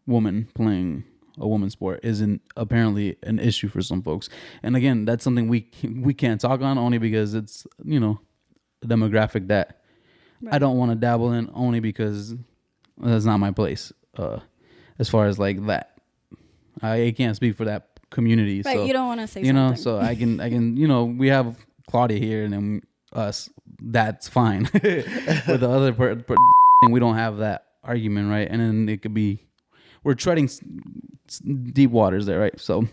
woman playing a woman's sport isn't apparently an issue for some folks. And again, that's something we can't talk on only because it's, a demographic that I don't want to dabble in, only because that's not my place. As far as like that, I can't speak for that community. Right, so, you don't want to say something. So I can, we have Claudia here and then us. That's fine. With the other we don't have that argument, right? And then it could be, we're treading deep waters there, right? So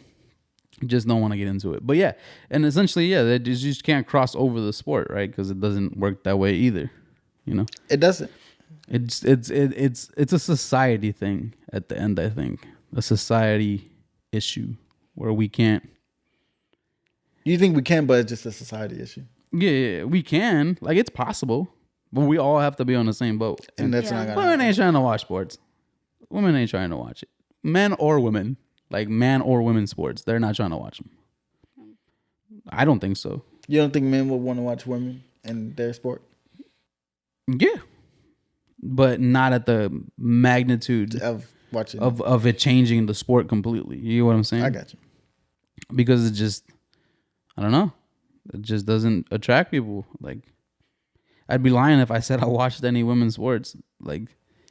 just don't want to get into it. But yeah, and essentially, they just can't cross over the sport, right? Because it doesn't work that way either. It doesn't. It's a society thing at the end. I think a society issue where we can't. You think we can, but it's just a society issue. Yeah, we can. Like it's possible, but we all have to be on the same boat. And that's not gonna women ain't trying to watch sports. Women ain't trying to watch it. Men or women, like man or women sports, they're not trying to watch them. I don't think so. You don't think men would want to watch women in their sport? Yeah, but not at the magnitude of watching of it changing the sport completely. You know what I'm saying? I got you. Because it just, I don't know, it just doesn't attract people. Like, I'd be lying if I said I watched any women's sports. Like,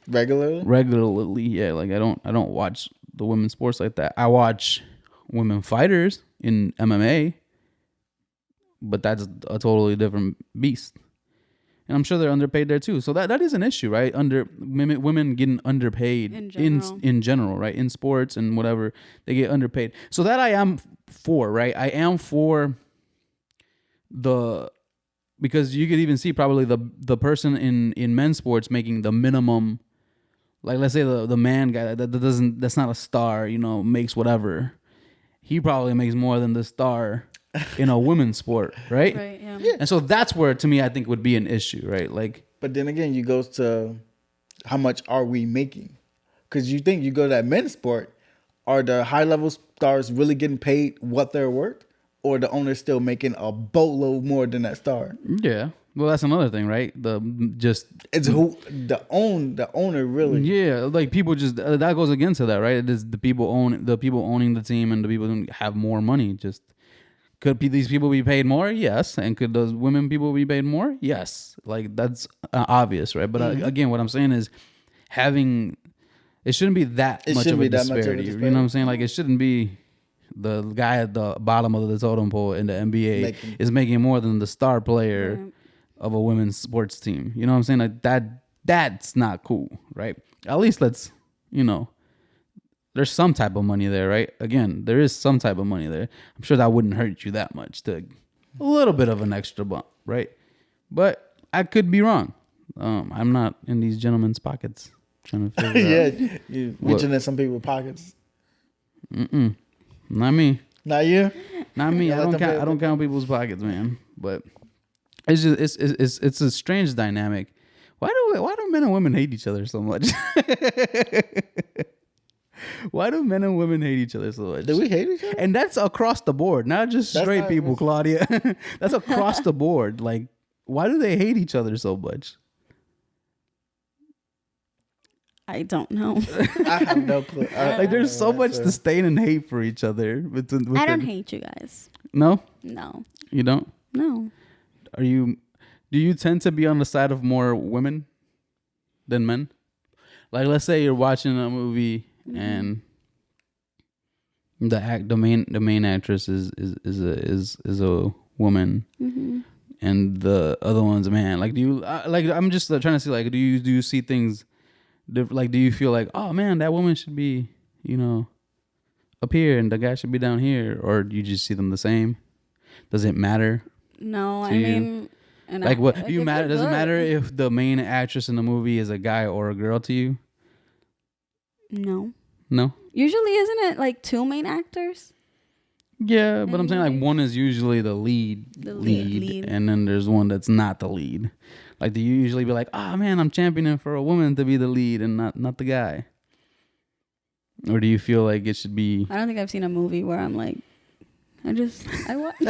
Regularly? Yeah, like I don't watch the women's sports like that. I watch women fighters in MMA, but that's a totally different beast. And I'm sure they're underpaid there too. So that is an issue, right? Women getting underpaid in general, right? In sports and whatever, they get underpaid. So that I am for, right? I am for because you could even see probably the person in men's sports making the minimum, like let's say the man guy that's not a star, makes whatever. He probably makes more than the star in a women's sport, right? Right, yeah. And so that's where, to me, I think would be an issue, right? Like, but then again, you go to how much are we making? Because you think you go to that men's sport, are the high level stars really getting paid what they're worth, or the owner's still making a boatload more than that star? Yeah, well, that's another thing, right? It's who the owner really. Yeah, like people just that goes against that, right? It is the people owning the team and the people who have more money. Just could these people be paid more? Yes, and could those women people be paid more? Yes, like that's obvious, right? But again, what I'm saying is it shouldn't be that much of a disparity. You know what I'm saying? Like it shouldn't be the guy at the bottom of the totem pole in the NBA is making more than the star player of a women's sports team. You know what I'm saying? Like that's not cool, right? At least let's, there's some type of money there, right? Again, there is some type of money there. I'm sure that wouldn't hurt you that much to a little bit of an extra bump, right? But I could be wrong. I'm not in these gentlemen's pockets trying to figure out. Yeah, you reaching in some people's pockets. Not me. Not you. Not me. I don't count people's pockets, man. But it's just it's a strange dynamic. Why do men and women hate each other so much? Why do men and women hate each other so much? Do we hate each other? And that's across the board, not just straight people, Claudia. That's across the board. Like, why do they hate each other so much? I don't know. I have no clue. There's so much disdain and hate for each other. I don't hate you guys. No? No. You don't? No. Do you tend to be on the side of more women than men? Like, let's say you're watching a movie and the main actress is a woman, and the other one's a man. Like, do you I'm just trying to see, like, do you see things? Like, do you feel like, oh man, that woman should be, up here and the guy should be down here, or do you just see them the same? Does it matter? No, I mean, like, what do you matter? Does it matter if the main actress in the movie is a guy or a girl to you? No. No. Usually, isn't it like two main actors? Yeah, but I'm saying like one is usually the lead, and then there's one that's not the lead. Like, do you usually be like, oh man, I'm championing for a woman to be the lead and not the guy? Or do you feel like it should be? I don't think I've seen a movie where I'm like, I watch. She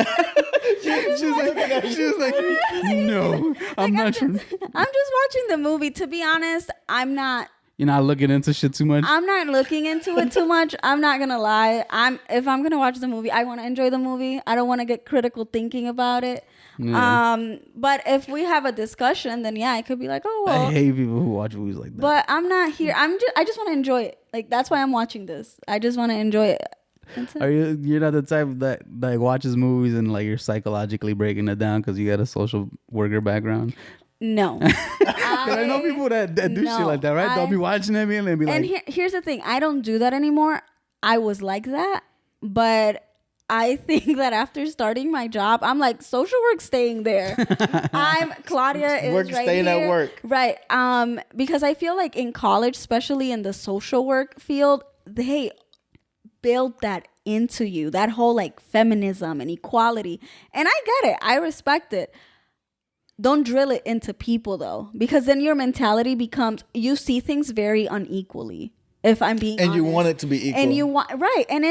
was like, no, I'm not. I'm just watching the movie. To be honest, I'm not. You're not looking into shit too much? I'm not looking into it too much. I'm not gonna lie. If I'm gonna watch the movie, I want to enjoy the movie. I don't want to get critical thinking about it. Yeah. But if we have a discussion, then yeah, I could be like, oh well. I hate people who watch movies like that. But I'm not here. I just want to enjoy it. Like, that's why I'm watching this. I just want to enjoy it. You're not the type that like watches movies and like you're psychologically breaking it down because you got a social worker background? No. I know people that do shit like that, right? They'll be watching it and they'll be like... And here's the thing. I don't do that anymore. I was like that. But I think that after starting my job, I'm like, social work staying there. Claudia is work right staying here. At work. Right. Because I feel like in college, especially in the social work field, they build that into you. That whole like feminism and equality. And I get it. I respect it. Don't drill it into people though, because then your mentality becomes, you see things very unequally. If I'm being honest. You want it to be equal. And you want, right. And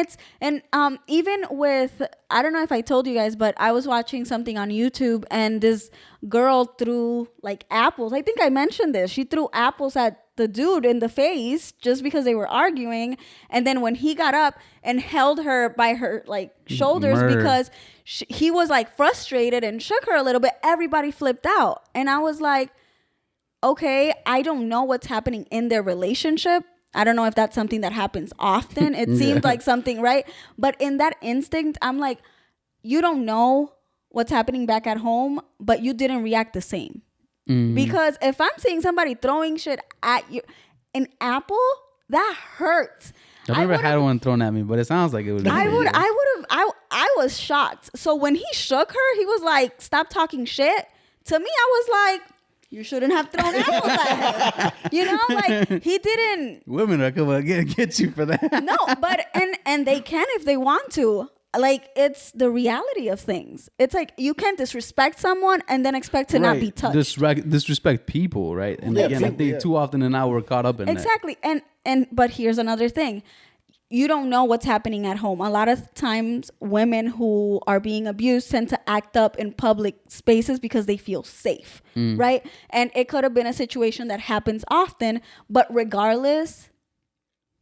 even with, I don't know if I told you guys, but I was watching something on YouTube and this girl threw like apples. I think I mentioned this. She threw apples at the dude in the face just because they were arguing. And then when he got up and held her by her like shoulders because he was like frustrated and shook her a little bit, everybody flipped out. And I was like, okay, I don't know what's happening in their relationship. I don't know if that's something that happens often. It seemed like something, right? But in that instinct, I'm like, you don't know what's happening back at home, but you didn't react the same. Because if I'm seeing somebody throwing shit at you, an apple, that hurts. I've never had one thrown at me, but it sounds like it would. I was shocked. So when he shook her, he was like, stop talking shit. To me, I was like, you shouldn't have thrown apples at her. You know, like he didn't. Women are coming to get you for that. No, but and they can if they want to. Like, it's the reality of things. It's like you can't disrespect someone and then expect to not be touched. Disrespect people, right? And again, I think too often and now we're caught up in that. Exactly. And but here's another thing. You don't know what's happening at home. A lot of times women who are being abused tend to act up in public spaces because they feel safe, right? And it could have been a situation that happens often, but regardless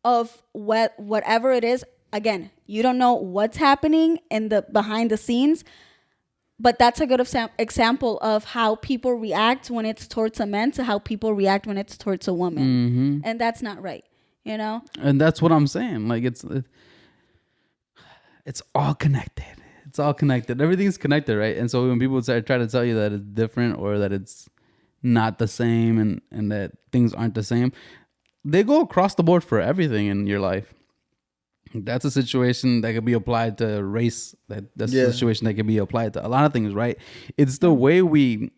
of whatever it is, again, you don't know what's happening in the behind the scenes, but that's a good example of how people react when it's towards a man to how people react when it's towards a woman. And that's not right, you know? And that's what I'm saying. Like, it's all connected. It's all connected. Everything's connected, right? And so when people try to tell you that it's different or that it's not the same and that things aren't the same, they go across the board for everything in your life. That's a situation that could be applied to race. That's a situation that could be applied to a lot of things, right? It's the way we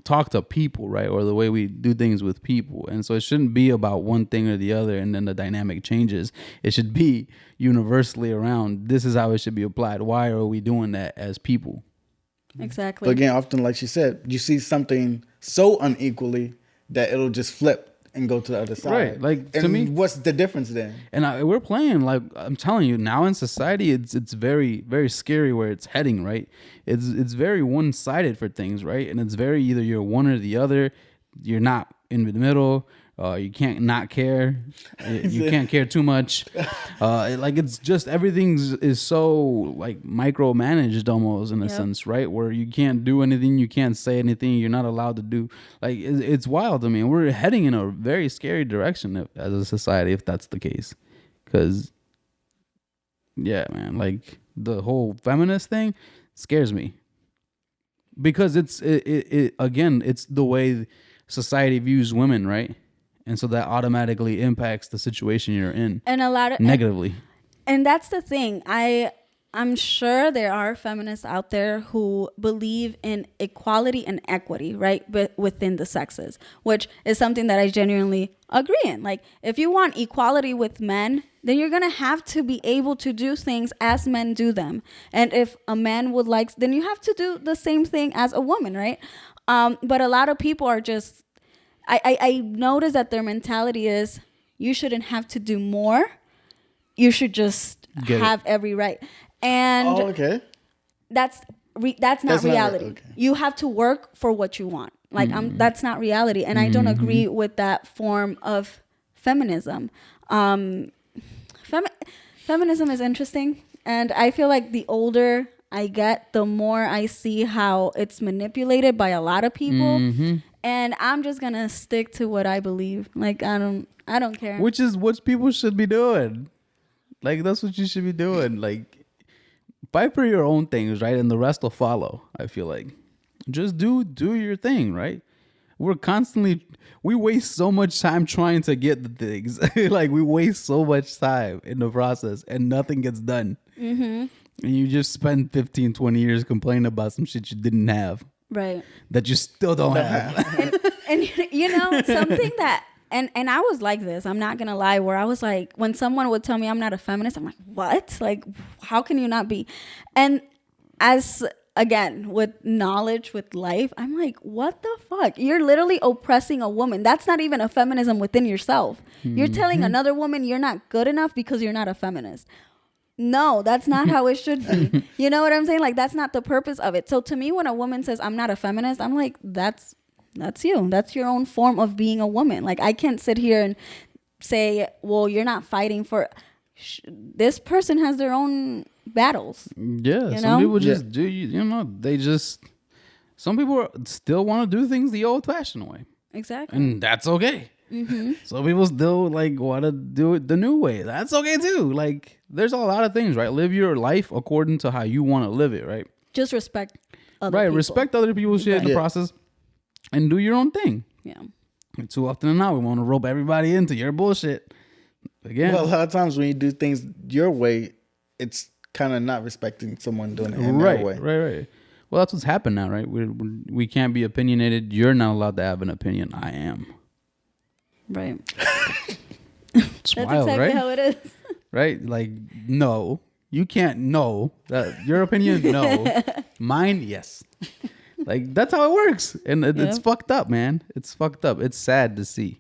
talk to people, right? Or the way we do things with people. And so it shouldn't be about one thing or the other and then the dynamic changes. It should be universally around, this is how it should be applied. Why are we doing that as people? Exactly. But again, often, like she said, you see something so unequally that it'll just flip and go to the other side. Right. Like, and to me, what's the difference then? And we're playing, like, I'm telling you, now in society, it's very, very scary where it's heading, right? It's very one-sided for things, right? And it's very either you're one or the other. You're not in the middle. You can't not care. You can't care too much. Like, it's just everything is so like micromanaged almost in a sense, right? Where you can't do anything, you can't say anything, you're not allowed to do. Like, it's wild to me. And we're heading in a very scary direction as a society if that's the case. Because, yeah, man, like the whole feminist thing scares me. Because it's again, it's the way society views women, right? And so that automatically impacts the situation you're in, and a lot of negatively. And that's the thing. I'm sure there are feminists out there who believe in equality and equity, right, but within the sexes, which is something that I genuinely agree in. Like, if you want equality with men, then you're gonna have to be able to do things as men do them. And if a man would like, then you have to do the same thing as a woman, right? But a lot of people are just, I notice that their mentality is, you shouldn't have to do more. You should just have every right. And that's not reality. Okay. You have to work for what you want. Like, that's not reality. And I don't agree with that form of feminism. Feminism is interesting. And I feel like the older I get, the more I see how it's manipulated by a lot of people. And I'm just gonna stick to what I believe. Like, I don't care. Which is what people should be doing. Like, that's what you should be doing. Like, fight for your own things, right? And the rest will follow. I feel like just do your thing, right? We waste so much time trying to get the things. Like, we waste so much time in the process and nothing gets done. And you just spend 15, 20 years complaining about some shit you didn't have. Right. That you still don't have. and you know, something that, and I was like this, I'm not going to lie, where I was like, when someone would tell me I'm not a feminist, I'm like, what? Like, how can you not be? And as, again, with knowledge, with life, I'm like, what the fuck? You're literally oppressing a woman. That's not even a feminism within yourself. You're telling another woman you're not good enough because you're not a feminist. No, that's not how it should be. You know what I'm saying? Like, that's not the purpose of it. So to me, when a woman says I'm not a feminist, I'm like, that's you. That's your own form of being a woman. Like, I can't sit here and say, well, you're not fighting for... This person has their own battles. Yeah, some people just do, they just... Some people still want to do things the old-fashioned way. Exactly. And that's okay. So people still like want to do it the new way. That's okay too. Like there's a lot of things, right? Live your life according to how you want to live it, right? Just respect other Right. people. Respect other people's shit in the process and do your own thing. Yeah. And too often than not, we want to rope everybody into your bullshit. Again. Well, a lot of times when you do things your way, it's kind of not respecting someone doing it in right, their way. Right. Well, that's what's happened now, right? We can't be opinionated. You're not allowed to have an opinion. I am. Right. It's That's wild, exactly right? how it is. Right? Like, no, you can't. No, your opinion, no. Mine, yes. Like that's how it works, and it's fucked up, man. It's fucked up. It's sad to see.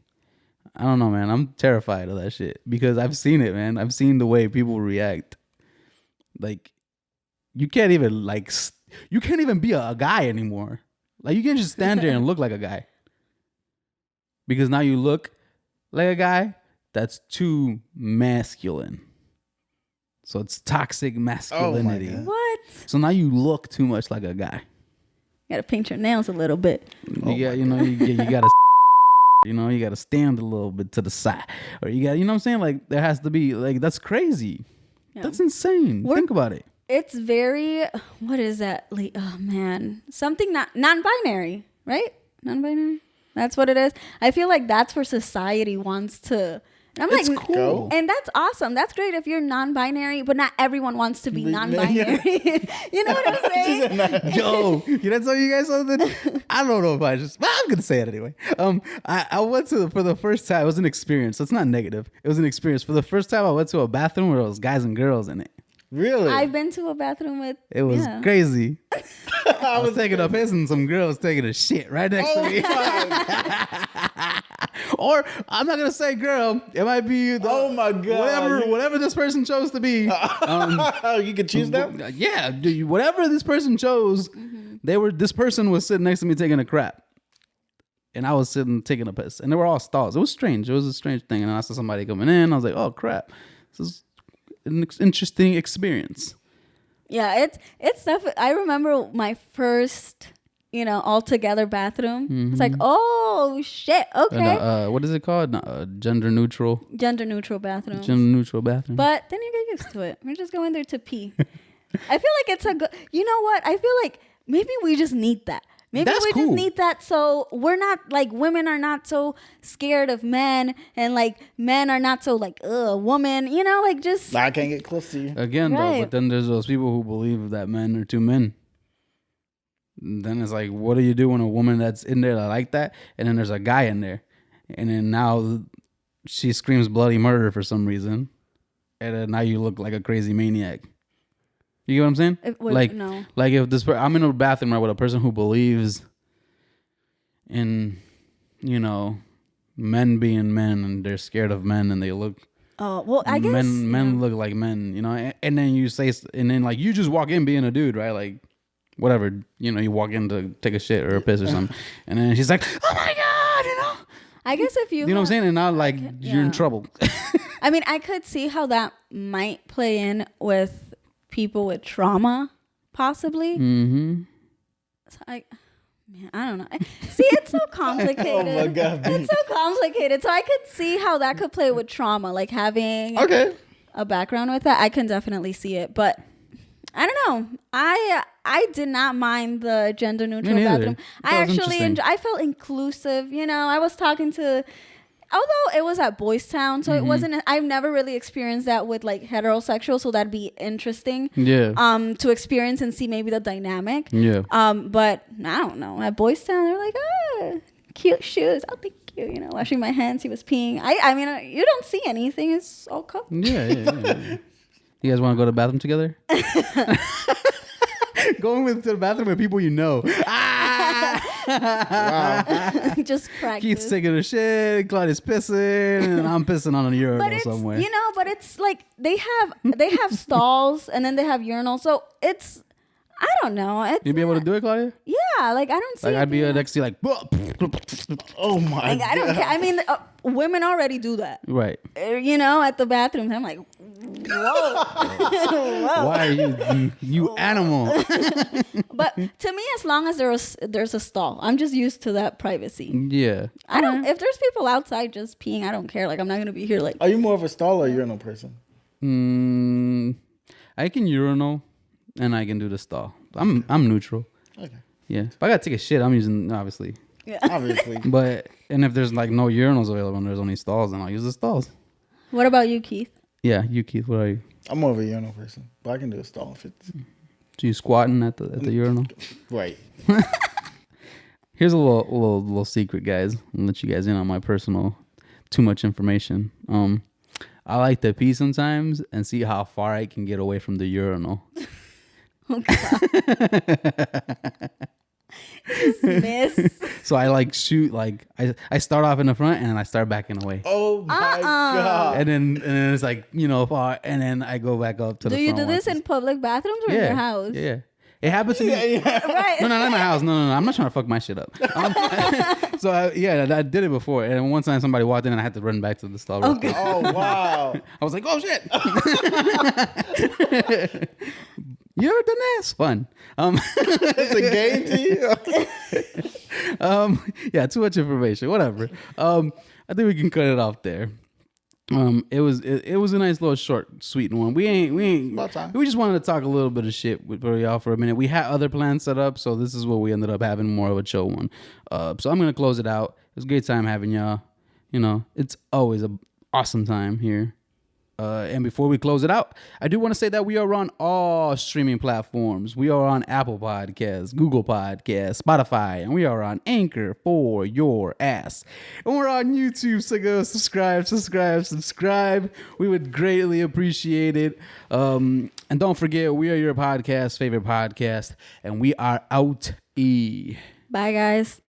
I don't know, man. I'm terrified of that shit because I've seen it, man. I've seen the way people react. Like, you can't even you can't even be a guy anymore. Like, you can't just stand there and look like a guy because now you look like a guy that's too masculine. So it's toxic masculinity. What? So now you look too much like a guy. You gotta paint your nails a little bit. You gotta you gotta stand a little bit to the side, or you got, you know what I'm saying? Like there has to be like, that's crazy. Yeah. That's insane. Think about it. It's very, what is that? Like, oh man, something non-binary, right? Non-binary. That's what it is. I feel like that's where society wants to. And I'm it's like, cool. And that's awesome. That's great if you're non-binary, but not everyone wants to be non-binary. You know what I'm saying? Yo, can I tell you guys something? I don't know if I'm gonna say it anyway. I went to, for the first time, it was an experience. So it's not negative. It was an experience. For the first time, I went to a bathroom where there was guys and girls in it. Really? I've been to a bathroom with. It was crazy. I was taking a piss and some girls taking a shit right next to me. Or I'm not gonna say girl. It might be oh my god, whatever this person chose to be. You could choose that. Yeah, whatever this person chose. This person was sitting next to me taking a crap, and I was sitting taking a piss, and they were all stalls. It was strange. It was a strange thing, and I saw somebody coming in. I was like, oh crap, this is an interesting experience. Yeah, it's stuff. I remember my first, all together bathroom. It's like, oh shit, okay. And, what is it called? Gender neutral. Gender neutral bathroom. Gender neutral bathroom. But then you get used to it. We're just going there to pee. I feel like it's a good. You know what? I feel like maybe we just need that. Maybe That's we cool. just need that, so we're not like, women are not so scared of men, and like men are not so like, woman, like just. I can't get close to you again, though. But then there's those people who believe that men are two men. And then it's like, what do you do when a woman that's in there like that, and then there's a guy in there, and then now she screams bloody murder for some reason, and then now you look like a crazy maniac. You get what I'm saying? No. Like if I'm in a bathroom right with a person who believes in, men being men, and they're scared of men, and they look. Oh well, I guess men look like men, and then you say, and then like you just walk in being a dude, right? Like whatever, you walk in to take a shit or a piss or something, and then she's like, oh my god, I guess if you know what I'm saying, and now like you're in trouble. I mean, I could see how that might play in with people with trauma, possibly. So I don't know. See, it's so complicated. Oh my god, it's so complicated. So I could see how that could play with trauma, like having a background with that. I can definitely see it, but I don't know. I did not mind the gender neutral bathroom. I actually I felt inclusive. I was talking to. Although it was at Boys Town, so it wasn't. I've never really experienced that with like heterosexual, so that'd be interesting. Yeah. To experience and see maybe the dynamic. Yeah. But I don't know. At Boys Town, they're like, cute shoes. Oh, thank you. Washing my hands. He was peeing. I mean, you don't see anything. It's all covered. Yeah. You guys want to go to the bathroom together? Going to the bathroom with people you know. Wow. Just practice. Keith's taking a shit, Claudia's pissing, and I'm pissing on a urinal somewhere. But it's like they have stalls and then they have urinals. So it's, I don't know. You'd be able to do it, Claudia? Yeah, like I don't see. Like I'd be next to you, like. Oh my god! I don't care. I mean, women already do that. Right. At the bathroom. I'm like, Whoa. Why are you animal? But to me, as long as there's a stall, I'm just used to that privacy. Yeah. I don't. If there's people outside just peeing, I don't care. Like I'm not gonna be here. Like Are you more of a stall or urinal person? I can urinal and I can do the stall. I'm neutral. Okay. Yeah. If I gotta take a shit, I'm using obviously. yeah. Obviously. But and if there's like no urinals available and there's only stalls, then I'll use the stalls. What about you, Keith? Yeah, you Keith, what are you? I'm more of a urinal person, but I can do a stall if it's So you squatting at the urinal? right. Here's a little secret, guys. I'll let you guys in on my personal too much information. I like to pee sometimes and see how far I can get away from the urinal. Oh God. Miss. So I like shoot like I start off in the front and I start backing away. Oh my god. And then it's like, far and then I go back up to the Do you front do this once. in public bathrooms or in your house? Yeah. It happened to me. Right. No, not in my house. No. I'm not trying to fuck my shit up. So I did it before, and one time somebody walked in, and I had to run back to the stall. real quick. Oh wow. I was like, "Oh shit!" You ever done that? It's fun. It's a game to you. Yeah, too much information. Whatever. I think we can cut it off there. It was a nice little short, sweet one. We ain't. About time. We just wanted to talk a little bit of shit for y'all for a minute. We had other plans set up, so this is what we ended up having, more of a chill one. So I'm gonna close it out. It was a great time having y'all. It's always an awesome time here. And before we close it out, I do want to say that we are on all streaming platforms. We are on Apple Podcasts, Google Podcasts, Spotify, and we are on Anchor for your ass. And we're on YouTube, so go subscribe. We would greatly appreciate it. And don't forget, we are your favorite podcast, and we are out. Bye, guys.